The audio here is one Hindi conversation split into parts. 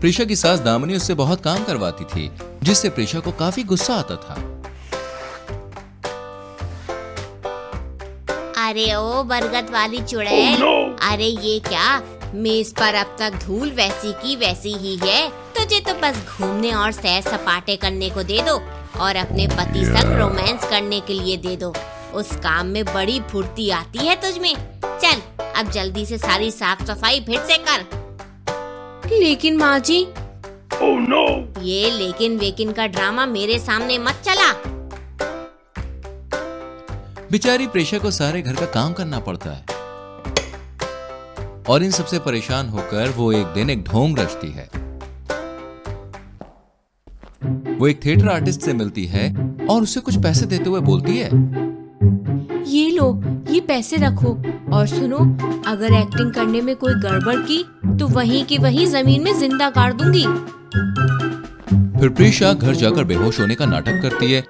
प्रीशा की सास दामिनी उससे बहुत काम करवाती थी, जिससे प्रीशा को काफी गुस्सा आता था। अरे ओ बरगद वाली चुड़ैल, अरे ये क्या, मेज पर अब तक धूल वैसी की वैसी ही है। तुझे तो बस घूमने और सैर सपाटे करने को दे दो और अपने पति संग रोमांस करने के लिए दे दो। उस काम में बड़ी फुर्ती आती है तुझमें। चल अब जल्दी से सारी साफ सफाई फिर से कर। लेकिन माँ जी। Oh no! ये लेकिन वेकिन का ड्रामा मेरे सामने मत चला। बेचारी प्रीशा को सारे घर का काम करना पड़ता है और इन सबसे परेशान होकर वो एक दिन एक ढोंग रचती है। वो एक थिएटर आर्टिस्ट से मिलती है और उसे कुछ पैसे देते हुए बोलती है, ये लो, ये पैसे रखो और सुनो, अगर एक्टिंग करने में कोई गड़बड़ की तो वहीं की वहीं जमीन में जिंदा गाड़ दूंगी। फिर प्रीशा घर जाकर बेहोश होने का नाटक करती है।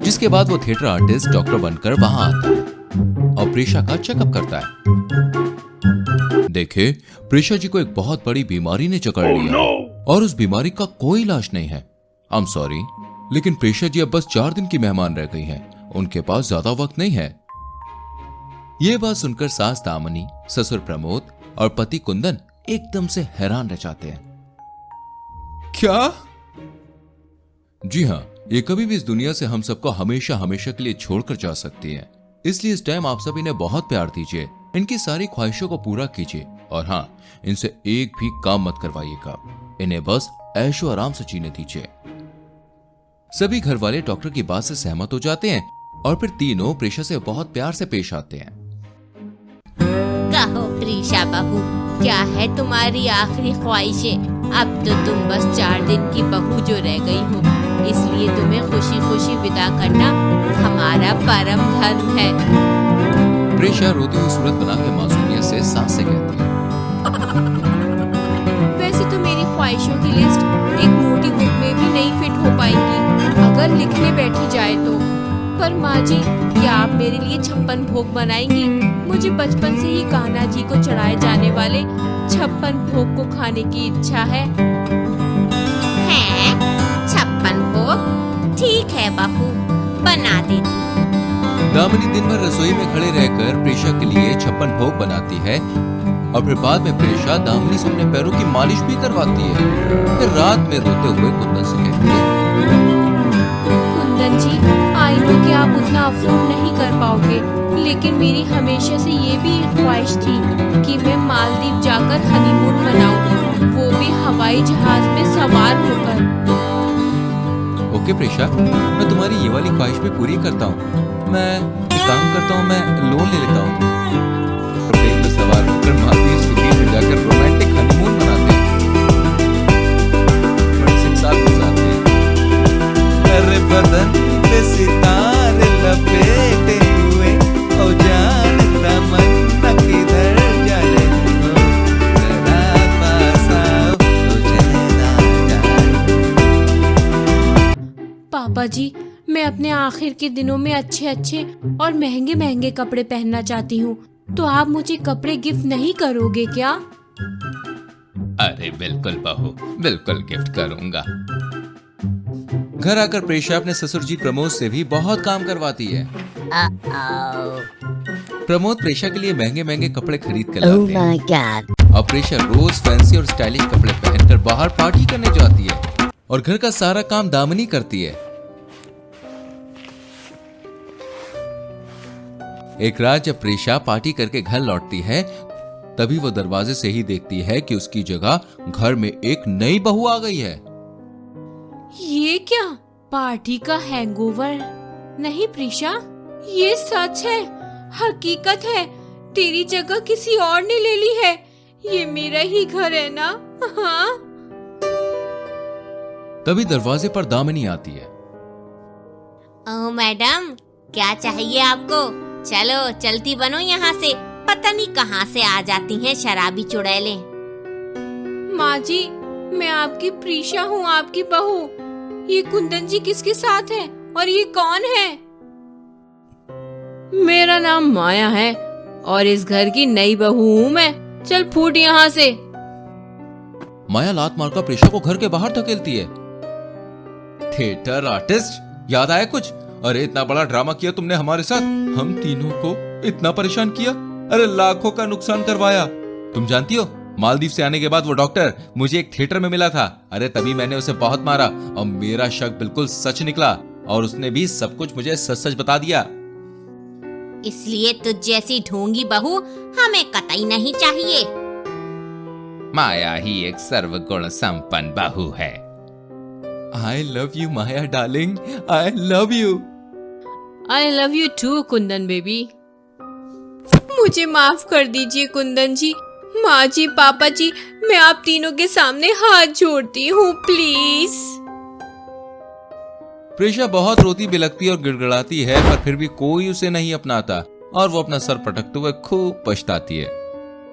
जिसके बाद वो थिएटर आर्टिस्ट डॉक्टर बनकर वहां आता है और प्रीशा का चेकअप करता है। देखे, प्रीशा जी को एक बहुत बड़ी बीमारी ने जकड़ लिया है और उस बीमारी का कोई इलाज नहीं है। आई एम सॉरी, लेकिन प्रीशा जी अब बस 4 दिन की मेहमान रह गई हैं। उनके पास ज्यादा वक्त नहीं है। ये बात सुनकर सास दामिनी, ससुर प्रमोद और पति कुंदन एकदम से हैरान रह जाते हैं। क्या? जी हाँ, ये कभी भी इस दुनिया से हम सबको हमेशा हमेशा के लिए छोड़कर जा सकती है। इसलिए इस टाइम आप सब इन्हें बहुत प्यार दीजिए, इनकी सारी ख्वाहिशों को पूरा कीजिए और हाँ, इनसे एक भी काम मत करवाइएगा। इन्हें बस ऐशो आराम से जीने दीजिए। सभी घर वाले डॉक्टर की बात से सहमत हो जाते हैं और फिर तीनों प्रीशा से बहुत प्यार से पेश आते हैं। कहो प्रीशा बहू, क्या है तुम्हारी आखिरी ख्वाहिशें? अब तो तुम बस 4 दिन की बहू जो रह गई हो, इसलिए तुम्हें खुशी खुशी विदा करना हमारा परम धर्म है। प्रीशा रोती हुई सूरत बना के मासूमियत से सास से कहती है, वैसे तो मेरी ख्वाहिशों की लिस्ट एक मोटी बुक में भी नहीं फिट हो पाएगी अगर लिखने बैठी जाए तो। पर माँ जी, क्या आप मेरे लिए 56 भोग बनाएंगी? मुझे बचपन से ही कान्हा जी को चढ़ाए जाने वाले 56 भोग को खाने की इच्छा है। 56 भोग? ठीक है बहू, बना देती। दामिनी दिन भर रसोई में खड़े रहकर प्रीशा के लिए 56 भोग बनाती है और फिर बाद में प्रीशा दामिनी से अपने पैरों की मालिश भी करवाती है। फिर रात में रोते हुए कुंदन से कहती है, कुंदन जी, आई नो कि आप उतना अफोर्ड नहीं कर पाओगे, लेकिन मेरी हमेशा से ये भी एक ख्वाहिश थी कि मैं मालदीव जाकर हनीमून मनाऊं, वो भी हवाई जहाज में सवार होकर। ओके प्रीशा, मैं तुम्हारी ये वाली ख्वाहिश भी पूरी करता हूँ। मैं एक काम करता हूँ, मैं लोन ले लेता हूँ। प्लेन में सवार होकर मालदीव के बीच में जाकर रोमांटिक हनीमून मनाते हैं, बड़े से साथ गुजारते हैं। अरे बदन पे सितारे लपेटे हुए, ओ जान तमन्ना किधर जाए, जरा पास आओ तो चैन आ जाए। पापा जी, मैं अपने आखिर के दिनों में अच्छे अच्छे और महंगे महंगे कपड़े पहनना चाहती हूँ, तो आप मुझे कपड़े गिफ्ट नहीं करोगे क्या? अरे बिल्कुल बहू, बिल्कुल गिफ्ट करूंगा। घर आकर प्रीशा अपने ससुर जी प्रमोद से भी बहुत काम करवाती है। प्रमोद प्रीशा के लिए महंगे महंगे कपड़े खरीद कर लाते हैं और प्रीशा रोज फैंसी और स्टाइलिश कपड़े पहनकर बाहर पार्टी करने जाती है और घर का सारा काम दामिनी करती है। एक रात जब प्रीशा पार्टी करके घर लौटती है, तभी वो दरवाजे से ही देखती है कि उसकी जगह घर में एक नई बहू आ गई है। ये क्या, पार्टी का हैंगओवर? नहीं प्रीशा, ये सच है, हकीकत है। तेरी जगह किसी और ने ले ली है। ये मेरा ही घर है ना? हाँ। तभी दरवाजे पर दामिनी आती है। ओह मैडम, क्या चाहिए आपको? चलो चलती बनो यहाँ से, पता नहीं कहाँ से आ जाती हैं शराबी चुड़ैलें। माँ जी, मैं आपकी प्रीशा हूँ, आपकी बहू। ये कुंदन जी किसके साथ है और ये कौन है? मेरा नाम माया है और इस घर की नई बहू हूँ मैं। चल फूट यहाँ से। माया लात मारकर प्रेशा को घर के बाहर धकेलती है। थिएटर आर्टिस्ट, याद आया कुछ? अरे इतना बड़ा ड्रामा किया तुमने हमारे साथ, हम तीनों को इतना परेशान किया, अरे लाखों का नुकसान करवाया। तुम जानती हो, मालदीव से आने के बाद वो डॉक्टर मुझे एक थिएटर में मिला था। अरे तभी मैंने उसे बहुत मारा और मेरा शक बिल्कुल सच निकला और उसने भी सब कुछ मुझे सच सच बता दिया। इसलिए तुझ जैसी ढोंगी बहू हमें कतई नहीं चाहिए। माया ही एक सर्वगुण संपन्न बहू है। I love you Maya darling, I love you. I love you too Kundan baby. मुझे माफ कर दीजिए कुंदन जी। माँ जी, पापा जी, मैं आप तीनों के सामने हाथ जोड़ती हूँ, प्लीज। प्रेशा बहुत रोती बिलखती और गिड़गिड़ाती है, पर फिर भी कोई उसे नहीं अपनाता और वो अपना सर पटकते हुए खूब पछताती है।